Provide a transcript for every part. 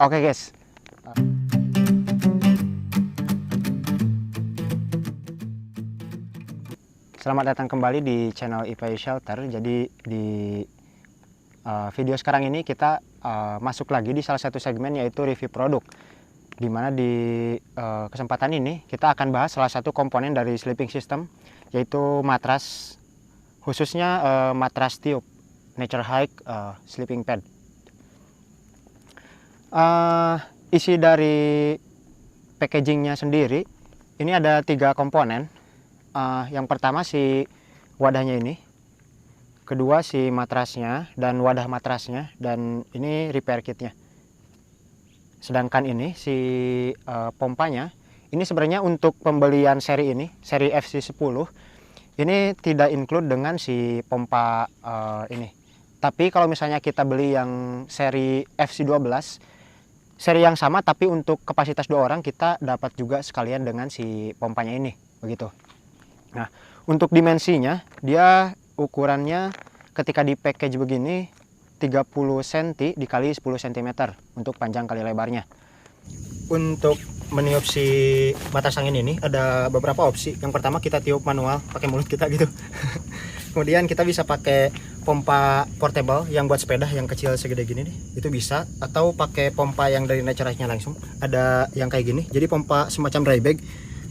Oke guys. Selamat datang kembali di channel IPI Shelter. Jadi di video sekarang ini kita masuk lagi di salah satu segmen, yaitu review produk. Dimana di kesempatan ini kita akan bahas salah satu komponen dari sleeping system, yaitu matras, khususnya matras tiup Nature Hike sleeping pad. Isi dari packagingnya sendiri ini ada 3 komponen. Yang pertama si wadahnya ini, kedua si matrasnya dan wadah matrasnya, dan ini repair kitnya. Sedangkan ini si pompanya, ini sebenarnya untuk pembelian seri ini, seri FC10, ini tidak include dengan si pompa ini. Tapi kalau misalnya kita beli yang seri FC12, seri yang sama tapi untuk kapasitas 2 orang, kita dapat juga sekalian dengan si pompanya ini, begitu. Nah, untuk dimensinya, dia ukurannya ketika di package begini 30 cm dikali 10 cm untuk panjang kali lebarnya. Untuk meniup si matras angin ini ada beberapa opsi. Yang pertama, kita tiup manual pakai mulut kita gitu. Kemudian kita bisa pakai pompa portable yang buat sepeda, yang kecil segede gini nih, itu bisa. Atau pakai pompa yang dari Nature Hike-nya langsung. Ada yang kayak gini, jadi pompa semacam dry bag,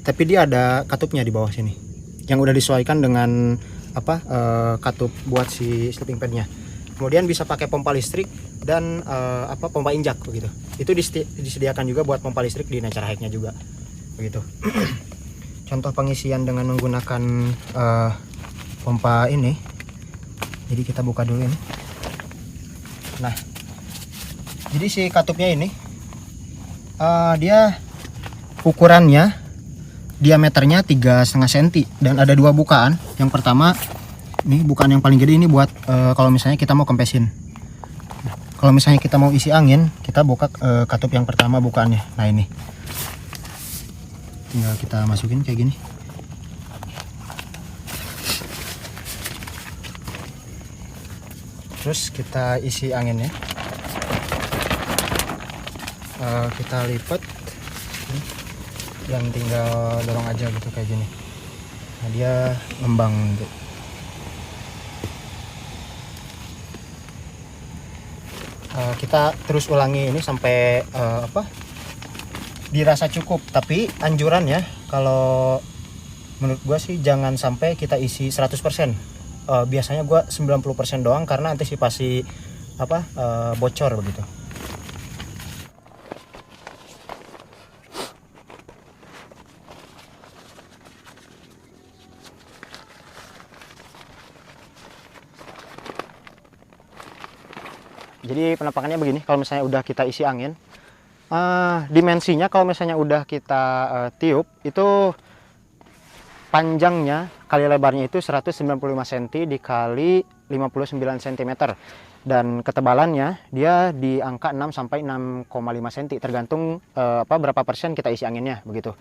tapi dia ada katupnya di bawah sini, yang udah disesuaikan dengan katup buat si sleeping padnya. Kemudian bisa pakai pompa listrik dan pompa injak begitu. Itu disediakan juga buat pompa listrik di Nature Hike-nya juga begitu. Contoh pengisian dengan menggunakan pompa ini. Jadi kita buka dulu ini. Nah, jadi si katupnya ini dia ukurannya, diameternya 3,5 cm dan ada 2 bukaan. Yang pertama ini bukaan yang paling gede, ini buat kalau misalnya kita mau kempesin. Kalau misalnya kita mau isi angin, kita buka katup yang pertama bukaannya. Nah ini tinggal kita masukin kayak gini. Terus kita isi anginnya, kita lipat dan tinggal dorong aja gitu kayak gini. Nah, dia ngembang gitu. Kita terus ulangi ini sampai dirasa cukup. Tapi anjurannya, kalau menurut gua sih jangan sampai kita isi 100%. Biasanya gua 90% doang, karena antisipasi bocor begitu. Jadi penampakannya begini. Kalau misalnya udah kita isi angin, dimensinya kalau misalnya udah kita tiup, itu panjangnya kali lebarnya itu 195 cm dikali 59 cm, dan ketebalannya dia di angka 6 sampai 6,5 cm, tergantung berapa persen kita isi anginnya begitu.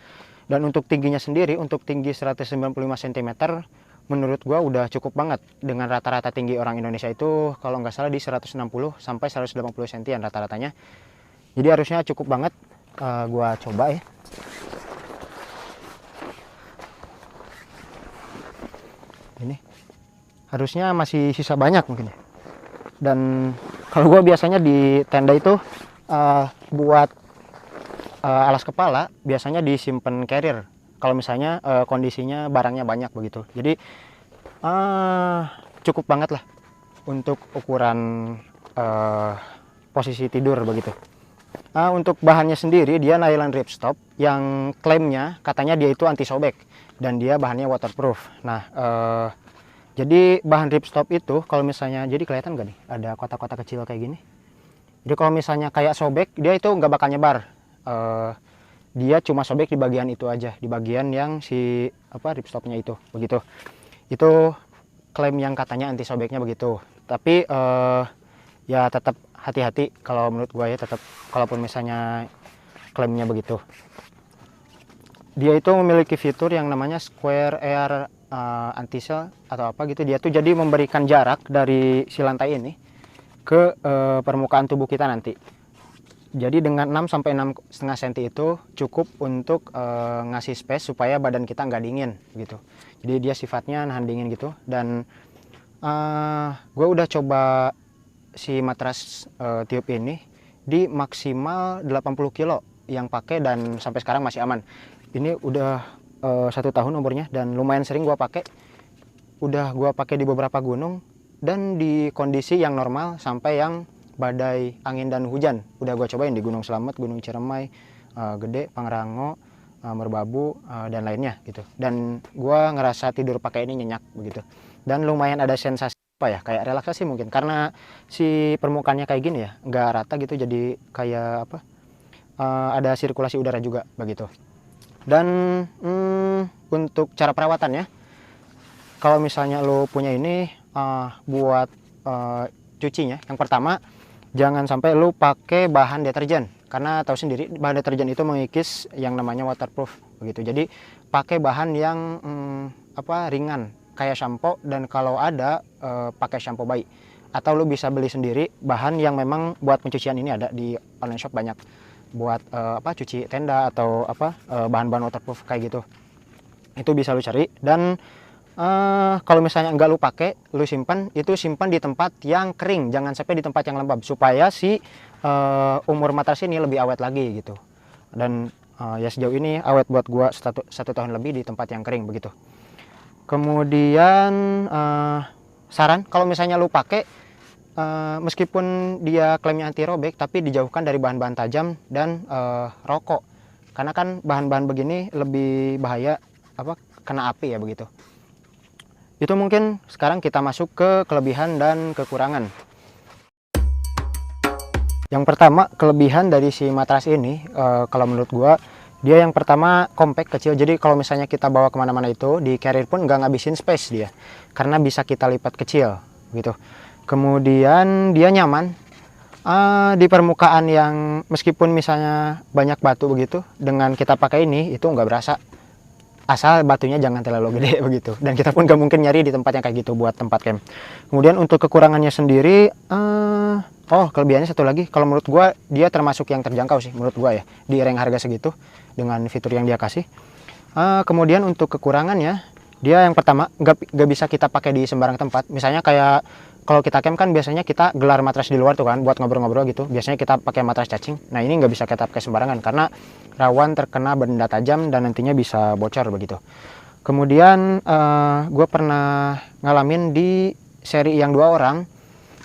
Dan untuk tingginya sendiri, untuk tinggi 195 cm, menurut gua udah cukup banget. Dengan rata-rata tinggi orang Indonesia itu kalau nggak salah di 160 sampai 180 cm rata-ratanya. Jadi harusnya cukup banget. Gua coba ya. Ini harusnya masih sisa banyak mungkin ya. Dan kalau gua biasanya di tenda itu buat alas kepala biasanya disimpan carrier. Kalau misalnya kondisinya barangnya banyak begitu. Jadi cukup banget lah untuk ukuran posisi tidur begitu. Untuk bahannya sendiri, dia nylon ripstop yang klaimnya katanya dia itu anti sobek dan dia bahannya waterproof. Nah, jadi bahan ripstop itu kalau misalnya, jadi kelihatan gak nih ada kotak-kotak kecil kayak gini. Jadi kalau misalnya kayak sobek, dia itu nggak bakal nyebar. Dia cuma sobek di bagian itu aja, di bagian yang si ripstopnya itu begitu. Itu klaim yang katanya anti sobeknya begitu. Tapi ya tetap hati-hati kalau menurut gue ya, tetap kalaupun misalnya klaimnya begitu. Dia itu memiliki fitur yang namanya square air anti-seal atau apa gitu. Dia tuh jadi memberikan jarak dari si lantai ini ke permukaan tubuh kita nanti. Jadi dengan 6 sampai 6,5 cm itu cukup untuk ngasih space supaya badan kita nggak dingin gitu. Jadi dia sifatnya nahan dingin gitu. Dan gue udah coba si matras tiup ini di maksimal 80 kilo yang pakai, dan sampai sekarang masih aman. Ini udah 1 tahun umurnya dan lumayan sering gue pakai. Udah gue pakai di beberapa gunung dan di kondisi yang normal sampai yang badai, angin dan hujan. Udah gue cobain di Gunung Slamet, Gunung Ciremai, Gede, Pangrango, Merbabu, dan lainnya gitu. Dan gue ngerasa tidur pakai ini nyenyak begitu. Dan lumayan ada sensasi apa ya, kayak relaksasi mungkin karena si permukaannya kayak gini ya, nggak rata gitu, jadi kayak apa, ada sirkulasi udara juga begitu. Dan untuk cara perawatannya, kalau misalnya lo punya ini buat cucinya, yang pertama jangan sampai lu pakai bahan deterjen, karena tahu sendiri bahan deterjen itu mengikis yang namanya waterproof begitu. Jadi pakai bahan yang ringan kayak shampoo, dan kalau ada pakai shampoo bayi, atau lu bisa beli sendiri bahan yang memang buat pencucian. Ini ada di online shop banyak buat cuci tenda atau bahan-bahan waterproof kayak gitu. Itu bisa lu cari. Dan kalau misalnya enggak lu pakai, lu simpan di tempat yang kering, jangan sampai di tempat yang lembab, supaya si umur matras ini lebih awet lagi gitu. Dan ya sejauh ini awet buat gua 1 tahun lebih di tempat yang kering begitu. Kemudian saran kalau misalnya lu pakai, meskipun dia klaimnya anti robek, tapi dijauhkan dari bahan-bahan tajam dan rokok, karena kan bahan-bahan begini lebih bahaya kena api ya begitu. Itu mungkin. Sekarang kita masuk ke kelebihan dan kekurangan. Yang pertama, kelebihan dari si matras ini, kalau menurut gua, dia yang pertama compact, kecil. Jadi kalau misalnya kita bawa kemana-mana itu, di carrier pun nggak ngabisin space dia, karena bisa kita lipat kecil gitu. Kemudian dia nyaman di permukaan yang meskipun misalnya banyak batu begitu, dengan kita pakai ini itu nggak berasa, asal batunya jangan terlalu gede begitu. Dan kita pun gak mungkin nyari di tempat yang kayak gitu buat tempat camp. Kemudian untuk kekurangannya sendiri, kelebihannya satu lagi, kalau menurut gua dia termasuk yang terjangkau sih menurut gua ya, di rank harga segitu dengan fitur yang dia kasih. Kemudian untuk kekurangannya, dia yang pertama gak bisa kita pakai di sembarang tempat. Misalnya kayak kalau kita camp kan biasanya kita gelar matras di luar tuh kan buat ngobrol-ngobrol gitu. Biasanya kita pakai matras cacing. Nah ini nggak bisa kita pakai sembarangan karena rawan terkena benda tajam dan nantinya bisa bocor begitu. Kemudian gue pernah ngalamin di seri yang 2 orang,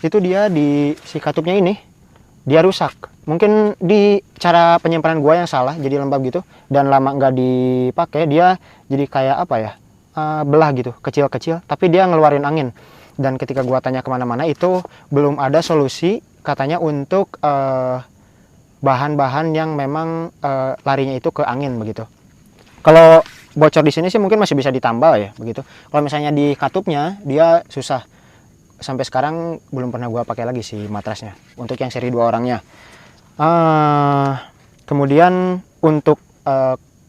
itu dia di si katupnya ini dia rusak. Mungkin di cara penyimpanan gue yang salah, jadi lembab gitu, dan lama nggak dipakai dia jadi kayak belah gitu, kecil-kecil, tapi dia ngeluarin angin. Dan ketika gua tanya kemana-mana itu belum ada solusi katanya untuk bahan-bahan yang memang larinya itu ke angin begitu. Kalau bocor di sini sih mungkin masih bisa ditambal ya begitu. Kalau misalnya di katupnya dia susah. Sampai sekarang belum pernah gua pakai lagi si matrasnya untuk yang seri 2 orangnya. Kemudian untuk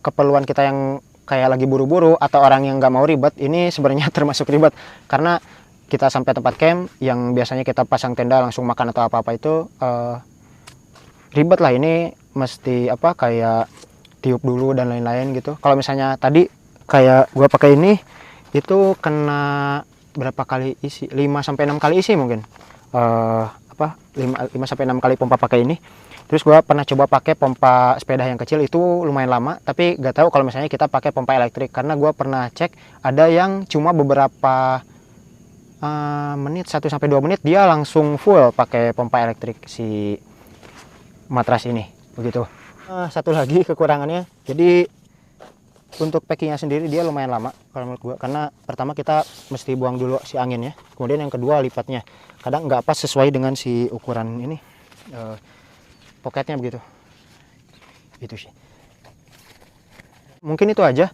keperluan kita yang kayak lagi buru-buru atau orang yang nggak mau ribet, ini sebenarnya termasuk ribet karena kita sampai tempat camp yang biasanya kita pasang tenda langsung makan atau apa-apa itu ribet lah. Ini mesti kayak tiup dulu dan lain-lain gitu. Kalau misalnya tadi kayak gua pakai ini itu kena berapa kali isi, 5 sampai 6 kali isi mungkin. 5 sampai 6 kali pompa pakai ini. Terus gua pernah coba pakai pompa sepeda yang kecil, itu lumayan lama, tapi gak tahu kalau misalnya kita pakai pompa elektrik, karena gua pernah cek ada yang cuma beberapa menit, 1 sampai 2 menit dia langsung full pakai pompa elektrik si matras ini begitu. Satu lagi kekurangannya, jadi untuk packingnya sendiri dia lumayan lama kalau menurut gua, karena pertama kita mesti buang dulu si anginnya, kemudian yang kedua lipatnya kadang nggak pas sesuai dengan si ukuran ini poketnya begitu. Itu sih mungkin itu aja.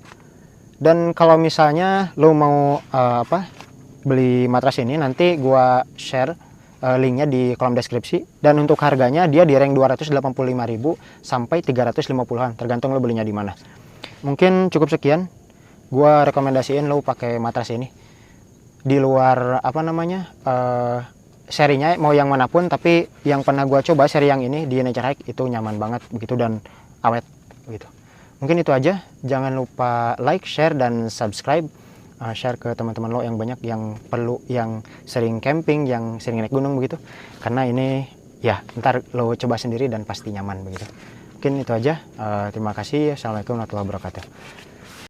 Dan kalau misalnya lo mau beli matras ini, nanti gua share linknya di kolom deskripsi. Dan untuk harganya dia di rank 285.000 sampai 350-an, tergantung lo belinya di mana. Mungkin cukup sekian. Gua rekomendasiin lo pakai matras ini. Di luar serinya mau yang manapun, tapi yang pernah gua coba seri yang ini di Nature Hike itu nyaman banget begitu dan awet begitu. Mungkin itu aja. Jangan lupa like, share, dan subscribe. Share ke teman-teman lo yang banyak yang perlu, yang sering camping, yang sering naik gunung begitu. Karena ini ya ntar lo coba sendiri dan pasti nyaman begitu. Mungkin itu aja. Terima kasih. Assalamualaikum warahmatullahi wabarakatuh.